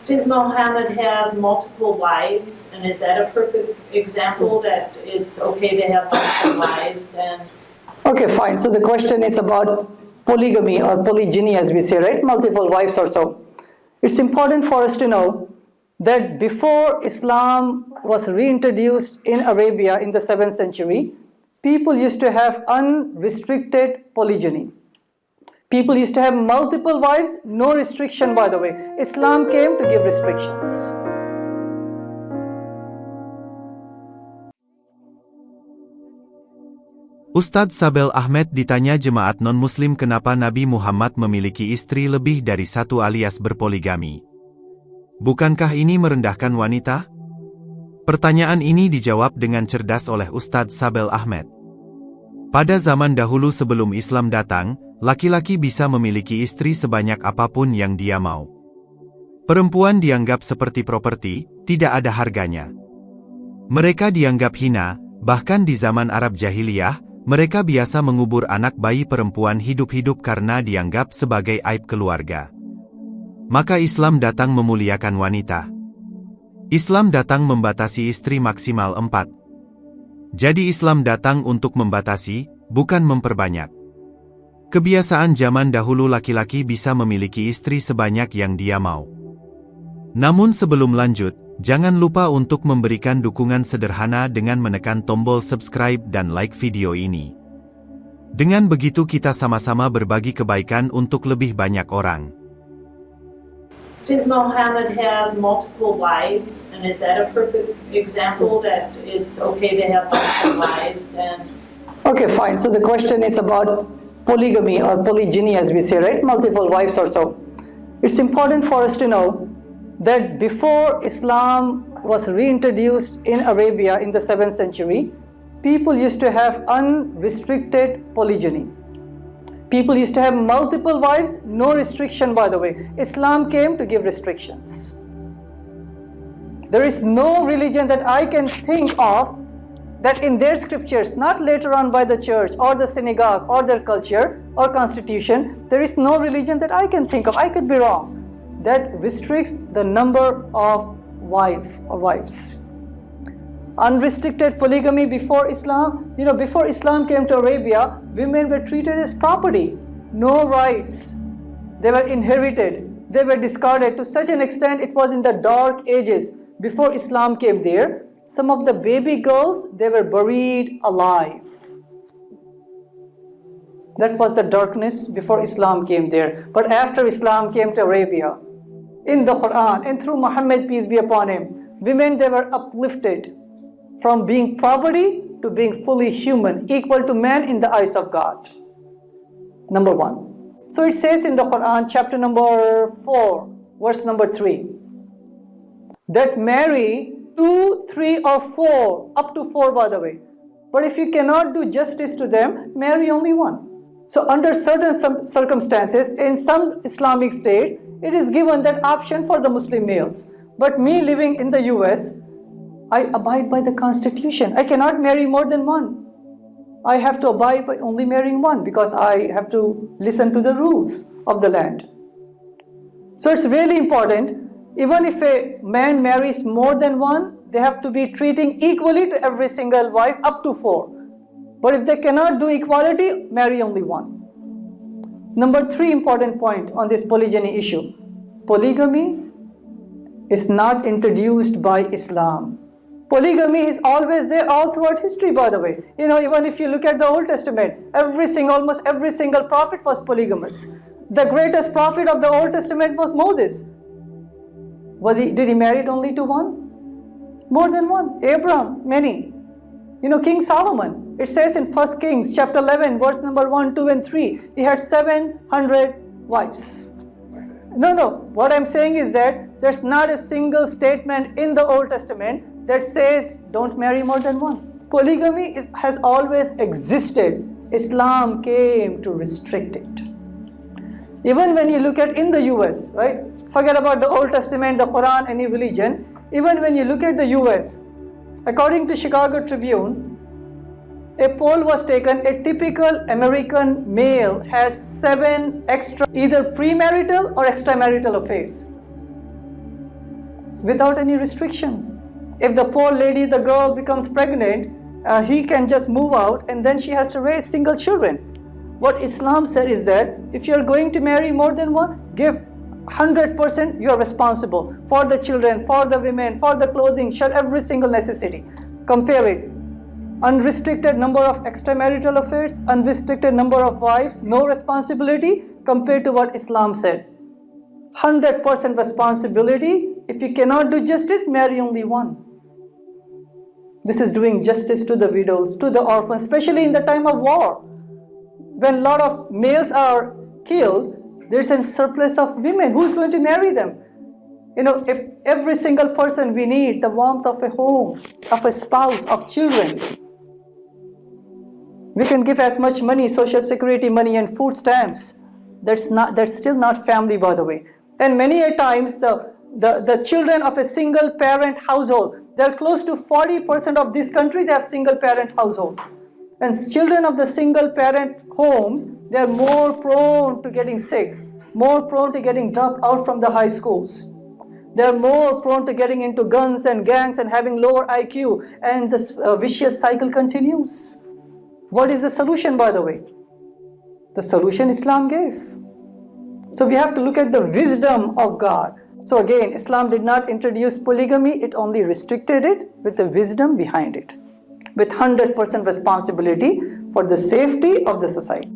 Did Muhammad have multiple wives, and is that a perfect example that it's okay to have multiple wives? And Okay, fine. So the question is about polygamy or polygyny, as we say, right? Multiple wives or so. It's important for us to know that before Islam was reintroduced in Arabia in the 7th century, people used to have unrestricted polygyny. People used to have multiple wives, no restriction, by the way. Islam came to give restrictions. Ustadz Sabel Ahmed ditanya jemaat non-muslim kenapa Nabi Muhammad memiliki istri lebih dari satu alias berpoligami. Bukankah ini merendahkan wanita? Pertanyaan ini dijawab dengan cerdas oleh Ustadz Sabel Ahmed. Pada zaman dahulu sebelum Islam datang, laki-laki bisa memiliki istri sebanyak apapun yang dia mau. Perempuan dianggap seperti properti, tidak ada harganya. Mereka dianggap hina, bahkan di zaman Arab Jahiliyah, mereka biasa mengubur anak bayi perempuan hidup-hidup karena dianggap sebagai aib keluarga. Maka Islam datang memuliakan wanita. Islam datang membatasi istri maksimal 4. Jadi Islam datang untuk membatasi, bukan memperbanyak. Kebiasaan zaman dahulu laki-laki bisa memiliki istri sebanyak yang dia mau. Namun sebelum lanjut, jangan lupa untuk memberikan dukungan sederhana dengan menekan tombol subscribe dan like video ini. Dengan begitu kita sama-sama berbagi kebaikan untuk lebih banyak orang. did Muhammad have multiple wives, and is that a perfect example that it's okay to have multiple wives? And Okay, fine. So the question is about polygamy or polygyny, as we say, right? Multiple wives or so. It's important for us to know that before Islam was reintroduced in Arabia in the 7th century, people used to have unrestricted polygyny. People used to have multiple wives, no restriction, by the way. Islam came to give restrictions. There is no religion that I can think of that in their scriptures, not later on by the church or the synagogue or their culture or constitution, there is no religion that I can think of, I could be wrong, that restricts the number of wives. Unrestricted polygamy before Islam, before Islam came to Arabia, women were treated as property, no rights. They were inherited, they were discarded to such an extent it was in the dark ages before Islam came there. Some of the baby girls, they were buried alive. That was the darkness before Islam came there. But after Islam came to Arabia, in the Quran and through Muhammad, peace be upon him, women, they were uplifted from being property to being fully human, equal to man in the eyes of God. Number one. So it says in the Quran, chapter number 4, verse number 3, that marry 2, 3 or 4, up to 4 by the way. But if you cannot do justice to them, marry only one. So under certain circumstances, in some Islamic states, it is given that option for the Muslim males. But me living in the US, I abide by the constitution. I cannot marry more than one. I have to abide by only marrying one because I have to listen to the rules of the land. So it's really important, even if a man marries more than one, they have to be treating equally to every single wife up to 4. But if they cannot do equality, marry only one. Number 3 important point on this polygyny issue. Polygamy is not introduced by Islam. Polygamy is always there all throughout history, by the way. Even if you look at the Old Testament, almost every single prophet was polygamous. The greatest prophet of the Old Testament was Moses. Did he marry only to one? More than one. Abraham, many. King Solomon, it says in 1 Kings chapter 11, verse number 1, 2 and 3, he had 700 wives. No, what I'm saying is that there's not a single statement in the Old Testament that says don't marry more than one. Polygamy has always existed. Islam came to restrict it. Even when you look at in the US, right? Forget about the Old Testament, the Quran, any religion. Even when you look at the US, according to Chicago Tribune, a poll was taken, a typical American male has 7 extra either premarital or extramarital affairs. without any restriction. If the poor lady, the girl becomes pregnant, he can just move out and then she has to raise single children. What Islam said is that if you're going to marry more than one, give 100%, you're responsible for the children, for the women, for the clothing, share every single necessity. Compare it. Unrestricted number of extramarital affairs, unrestricted number of wives, no responsibility, compared to what Islam said. 100% responsibility. If you cannot do justice, marry only one. This is doing justice to the widows, to the orphans, especially in the time of war. When a lot of males are killed, there's a surplus of women. Who's going to marry them? If every single person, we need the warmth of a home, of a spouse, of children. We can give as much money, social security money and food stamps. That's still not family, by the way. And many a times, the children of a single parent household, they're close to 40% of this country, they have single parent household. And children of the single parent homes, they're more prone to getting sick, more prone to getting dropped out from the high schools. They're more prone to getting into guns and gangs and having lower IQ, and this vicious cycle continues. What is the solution, by the way? The solution Islam gave. So we have to look at the wisdom of God. So again, Islam did not introduce polygamy, it only restricted it with the wisdom behind it, with 100% responsibility for the safety of the society.